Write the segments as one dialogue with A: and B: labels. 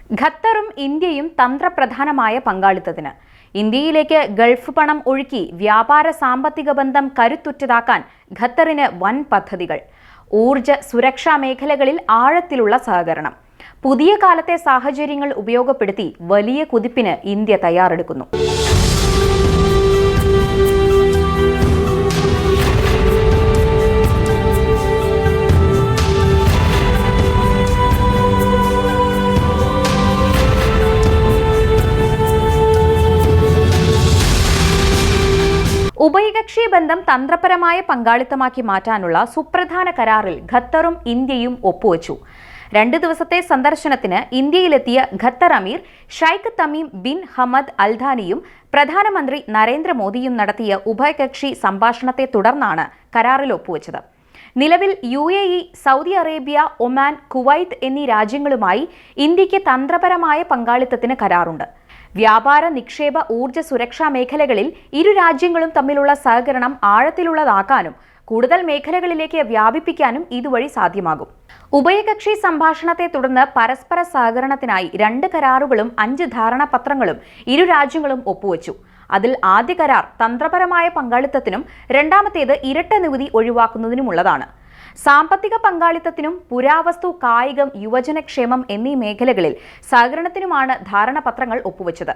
A: ഖത്തറും ഇന്ത്യയും തന്ത്രപ്രധാനമായ പങ്കാളിത്തത്തിന്. ഇന്ത്യയിലേക്ക് ഗൾഫ് പണം ഒഴുക്കി വ്യാപാര സാമ്പത്തിക ബന്ധം കരുത്തുറ്റതാക്കാൻ ഖത്തറിന് വൻ പദ്ധതികൾ. ഊർജ്ജ സുരക്ഷാ മേഖലകളിൽ ആഴത്തിലുള്ള സഹകരണം. പുതിയ കാലത്തെ സാഹചര്യങ്ങൾ ഉപയോഗപ്പെടുത്തി വലിയ കുതിപ്പിന് ഇന്ത്യ തയ്യാറെടുക്കുന്നു. ഉഭയകക്ഷി ബന്ധം തന്ത്രപരമായ പങ്കാളിത്തമാക്കി മാറ്റാനുള്ള സുപ്രധാന കരാറിൽ ഖത്തറും ഇന്ത്യയും ഒപ്പുവച്ചു. 2 ദിവസത്തെ സന്ദർശനത്തിന് ഇന്ത്യയിലെത്തിയ ഖത്തർ അമീർ ഷൈഖ് തമീം ബിൻ ഹമദ് അൽഥാനിയും പ്രധാനമന്ത്രി നരേന്ദ്രമോദിയും നടത്തിയ ഉഭയകക്ഷി സംഭാഷണത്തെ തുടർന്നാണ് കരാറിൽ ഒപ്പുവച്ചത്. നിലവിൽ UAE, Saudi Arabia, Oman, Kuwait എന്നീ രാജ്യങ്ങളുമായി ഇന്ത്യക്ക് തന്ത്രപരമായ പങ്കാളിത്തത്തിന് കരാറുണ്ട്. വ്യാപാര, നിക്ഷേപ, ഊർജ്ജ സുരക്ഷാ മേഖലകളിൽ ഇരു രാജ്യങ്ങളും തമ്മിലുള്ള സഹകരണം ആഴത്തിലുള്ളതാക്കാനും കൂടുതൽ മേഖലകളിലേക്ക് വ്യാപിപ്പിക്കാനും ഇതുവഴി സാധ്യമാകും. ഉഭയകക്ഷി സംഭാഷണത്തെ തുടർന്ന് പരസ്പര സഹകരണത്തിനായി 2 കരാറുകളും 5 ധാരണാപത്രങ്ങളും ഇരു രാജ്യങ്ങളും ഒപ്പുവച്ചു. അതിൽ ആദ്യ കരാർ തന്ത്രപരമായ പങ്കാളിത്തത്തിനും രണ്ടാമത്തേത് ഇരട്ട നികുതി ഒഴിവാക്കുന്നതിനുമുള്ളതാണ്. സാമ്പത്തിക പങ്കാളിത്തത്തിനും പുരാവസ്തു, കായികം, യുവജനക്ഷേമം എന്നീ മേഖലകളിൽ സഹകരണത്തിനുമാണ് ധാരണാപത്രങ്ങൾ ഒപ്പുവച്ചത്.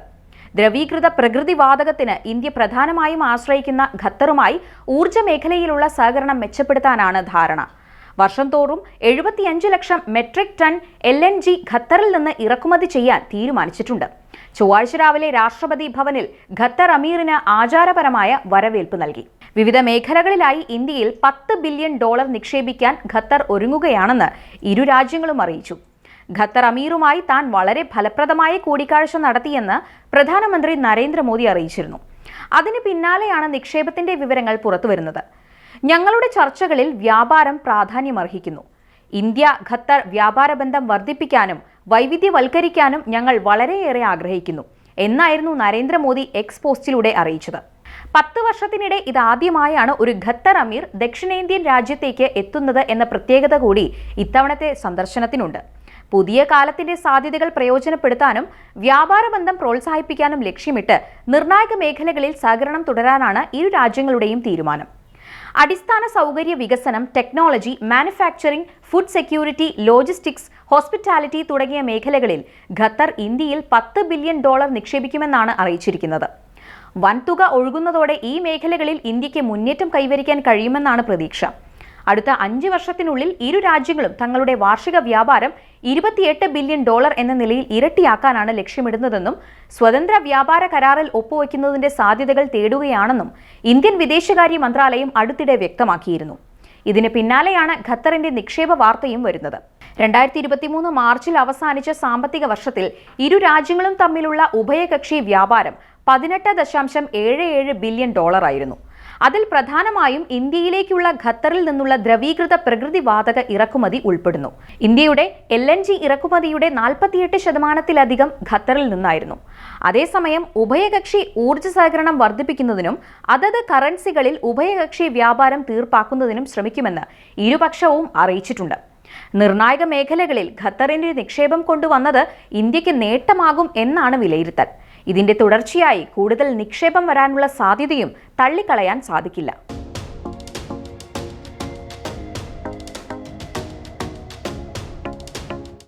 A: ദ്രവീകൃത പ്രകൃതിവാതകത്തിന് ഇന്ത്യ പ്രധാനമായും ആശ്രയിക്കുന്ന ഖത്തറുമായി ഊർജ്ജ മേഖലയിലുള്ള സഹകരണം മെച്ചപ്പെടുത്താനാണ് ധാരണ. വർഷം തോറും 75 ലക്ഷം മെട്രിക് ടൺ LNG ഖത്തറിൽ നിന്ന് ഇറക്കുമതി ചെയ്യാൻ തീരുമാനിച്ചിട്ടുണ്ട്. ചൊവ്വാഴ്ച രാവിലെ രാഷ്ട്രപതി ഭവനിൽ ഖത്തർ അമീറിന് ആചാരപരമായ വരവേൽപ്പ് നൽകി. വിവിധ മേഖലകളിലായി ഇന്ത്യയിൽ $10 ബില്യൺ നിക്ഷേപിക്കാൻ ഖത്തർ ഒരുങ്ങുകയാണെന്ന് ഇരു രാജ്യങ്ങളും അറിയിച്ചു. ഖത്തർ അമീറുമായി താൻ വളരെ ഫലപ്രദമായ കൂടിക്കാഴ്ച നടത്തിയെന്ന് പ്രധാനമന്ത്രി നരേന്ദ്രമോദി അറിയിച്ചിരുന്നു. അതിന് പിന്നാലെയാണ് നിക്ഷേപത്തിന്റെ വിവരങ്ങൾ പുറത്തുവരുന്നത്. ഞങ്ങളുടെ ചർച്ചകളിൽ വ്യാപാരം പ്രാധാന്യമർഹിക്കുന്നു. ഇന്ത്യ ഖത്തർ വ്യാപാര ബന്ധം വർദ്ധിപ്പിക്കാനും വൈവിധ്യവൽക്കരിക്കാനും ഞങ്ങൾ വളരെയേറെ ആഗ്രഹിക്കുന്നു എന്നായിരുന്നു നരേന്ദ്രമോദി എക്സ് പോസ്റ്റിലൂടെ അറിയിച്ചത്. 10 വർഷത്തിനിടെ ഇതാദ്യമായാണ് ഒരു ഖത്തർ അമീർ ദക്ഷിണേന്ത്യൻ രാജ്യത്തേക്ക് എത്തുന്നത് എന്ന പ്രത്യേകത കൂടി ഇത്തവണത്തെ സന്ദർശനത്തിനുണ്ട്. പുതിയ കാലത്തിന്റെ സാധ്യതകൾ പ്രയോജനപ്പെടുത്താനും വ്യാപാര ബന്ധം പ്രോത്സാഹിപ്പിക്കാനും ലക്ഷ്യമിട്ട് നിർണായക മേഖലകളിൽ സഹകരണം തുടരാനാണ് ഇരു രാജ്യങ്ങളുടെയും തീരുമാനം. അടിസ്ഥാന സൗകര്യ വികസനം, technology, manufacturing, food security, logistics, hospitality തുടങ്ങിയ മേഖലകളിൽ ഖത്തർ ഇന്ത്യയിൽ $10 ബില്യൺ നിക്ഷേപിക്കുമെന്നാണ് അറിയിച്ചിരിക്കുന്നത്. വൻതുക ഒഴുകുന്നതോടെ ഈ മേഖലകളിൽ ഇന്ത്യക്ക് മുന്നേറ്റം കൈവരിക്കാൻ കഴിയുമെന്നാണ് പ്രതീക്ഷ. അടുത്ത 5 വർഷത്തിനുള്ളിൽ ഇരു രാജ്യങ്ങളും തങ്ങളുടെ വാർഷിക വ്യാപാരം $28 ബില്യൺ എന്ന നിലയിൽ ഇരട്ടിയാക്കാനാണ് ലക്ഷ്യമിടുന്നതെന്നും സ്വതന്ത്ര വ്യാപാര കരാറിൽ ഒപ്പുവയ്ക്കുന്നതിന്റെ സാധ്യതകൾ തേടുകയാണെന്നും ഇന്ത്യൻ വിദേശകാര്യ മന്ത്രാലയം അടുത്തിടെ വ്യക്തമാക്കിയിരുന്നു. ഇതിന് പിന്നാലെയാണ് ഖത്തറിന്റെ നിക്ഷേപ വാർത്തയും വരുന്നത്. 2023 മാർച്ചിൽ അവസാനിച്ച സാമ്പത്തിക വർഷത്തിൽ ഇരു രാജ്യങ്ങളും തമ്മിലുള്ള ഉഭയകക്ഷി വ്യാപാരം $18.77 ബില്യൺ ആയിരുന്നു. അതിൽ പ്രധാനമായും ഇന്ത്യയിലേക്കുള്ള ഖത്തറിൽ നിന്നുള്ള ദ്രവീകൃത പ്രകൃതിവാതക ഇറക്കുമതി ഉൾപ്പെടുന്നു. ഇന്ത്യയുടെ LNG ഇറക്കുമതിയുടെ 48% ഖത്തറിൽ നിന്നായിരുന്നു. അതേസമയം ഉഭയകക്ഷി ഊർജ്ജ സഹകരണം വർദ്ധിപ്പിക്കുന്നതിനും അതത് കറൻസികളിൽ ഉഭയകക്ഷി വ്യാപാരം തീർപ്പാക്കുന്നതിനും ശ്രമിക്കുമെന്ന് ഇരുപക്ഷവും അറിയിച്ചിട്ടുണ്ട്. നിർണായക മേഖലകളിൽ ഖത്തറിന്റെ നിക്ഷേപം കൊണ്ടുവന്നത് ഇന്ത്യക്ക് നേട്ടമാകും എന്നാണ് വിലയിരുത്തൽ. ഇതിന്റെ തുടർച്ചയായി കൂടുതൽ നിക്ഷേപം വരാനുള്ള സാധ്യതയും തള്ളിക്കളയാൻ സാധിക്കില്ല.